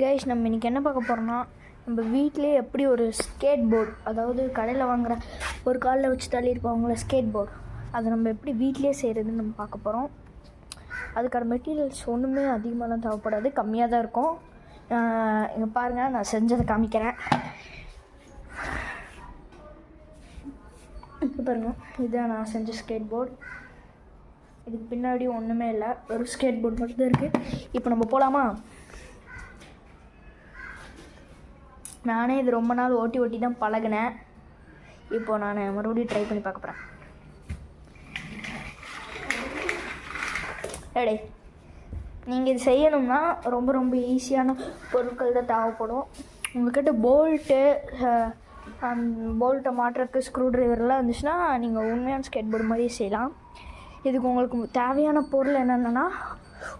Guys, நம்ம இன்றைக்கி என்ன பார்க்க போகிறோம்னா, நம்ம வீட்டிலே எப்படி ஒரு ஸ்கேட் போர்டு, அதாவது கடையில் வாங்குகிற ஒரு காலில் வச்சு தள்ளியிருப்பாங்களே ஸ்கேட் போர்டு, அதை நம்ம எப்படி வீட்டிலே செய்கிறதுன்னு நம்ம பார்க்க போகிறோம். அதுக்கான மெட்டீரியல்ஸ் ஒன்றுமே அதிகமாகலாம் தேவைப்படாது, கம்மியாக தான் இருக்கும். இங்கே பாருங்கள், நான் செஞ்சதை காமிக்கிறேன். பாருங்கள், இதுதான் நான் செஞ்ச ஸ்கேட் போர்டு. இதுக்கு பின்னாடி ஒன்றுமே இல்லை, ஒரு ஸ்கேட் போர்டு மட்டும்தான் இருக்குது. இப்போ நம்ம போகலாமா? நானே இது ரொம்ப நாள் ஓட்டி தான் பழகினேன். இப்போது நான் மறுபடியும் ட்ரை பண்ணி பார்க்க போகிறேன். ரெடி? நீங்கள் இது செய்யணும்னா ரொம்ப ஈஸியான பொருட்கள் தான் தேவைப்படும். உங்கள்கிட்ட போல்ட்டை மாட்டுறதுக்கு ஸ்க்ரூ ட்ரைவர்லாம் இருந்துச்சுன்னா நீங்கள் உண்மையான ஸ்கேட் போர்டு மாதிரியே செய்யலாம். இதுக்கு உங்களுக்கு தேவையான பொருள் என்னென்னா,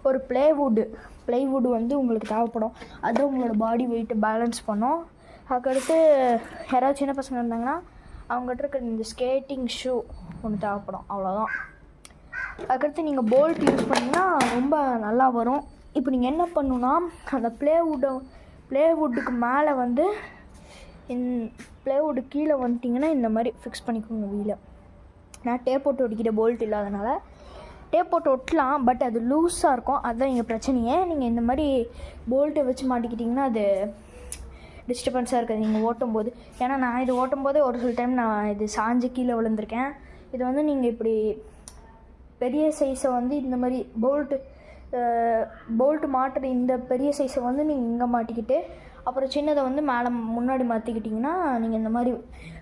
ஒரு ப்ளைவுட் வந்து உங்களுக்கு தேவைப்படும். அது உங்களோட பாடி வெயிட்டை பேலன்ஸ் பண்ணும். அதுக்கடுத்து யாராவது சின்ன பசங்க இருந்தாங்கன்னா அவங்ககிட்ட இருக்கிற இந்த ஸ்கேட்டிங் ஷூ ஒன்று தேவைப்படும், அவ்வளோதான். அதுக்கடுத்து நீங்கள் போல்ட் யூஸ் பண்ணிங்கன்னா ரொம்ப நல்லா வரும். இப்போ நீங்கள் என்ன பண்ணணுன்னா, அந்த ப்ளேவுட்டுக்கு மேலே வந்து ப்ளேவுட்டு கீழே வந்துட்டிங்கன்னா இந்த மாதிரி ஃபிக்ஸ் பண்ணிக்கோங்க வீலை. நான் டேப் போட்டு ஒட்டிக்கிட்ட போல்ட் இல்லாதனால டேப் போட்டு ஒட்டலாம், பட் அது லூஸாக இருக்கும். அதுதான் எங்கள் பிரச்சனையே. நீங்கள் இந்த மாதிரி போல்ட்டை வச்சு மாட்டிக்கிட்டிங்கன்னா அது டிஸ்டர்பன்ஸாக இருக்குது நீங்கள் ஓட்டும்போது. ஏன்னா நான் இது ஓட்டும்போதே ஒரு சில டைம் நான் இது சாஞ்சு கீழே விழுந்திருக்கேன். இது வந்து நீங்கள் இப்படி பெரிய சைஸை வந்து இந்த மாதிரி போல்ட்டு மாட்டுற இந்த பெரிய சைஸை வந்து நீங்கள் இங்கே மாட்டிக்கிட்டு அப்புறம் சின்னதை வந்து முன்னாடி மாற்றிக்கிட்டிங்கன்னா நீங்கள் இந்த மாதிரி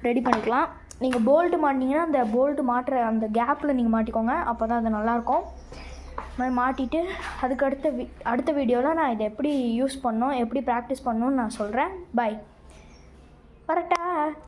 ரெடி பண்ணிக்கலாம். நீங்கள் போல்ட்டு மாட்டிங்கன்னா அந்த போல்ட்டு மாட்டுற அந்த கேப்பில் நீங்கள் மாட்டிக்கோங்க, அப்போ தான் அது நல்லாயிருக்கும். இது மாதிரி மாட்டிட்டு அதுக்கு அடுத்த வீடியோவில் நான் இதை எப்படி யூஸ் பண்ணணும், எப்படி ப்ராக்டிஸ் பண்ணணும்னு நான் சொல்கிறேன். பை. வரட்டா?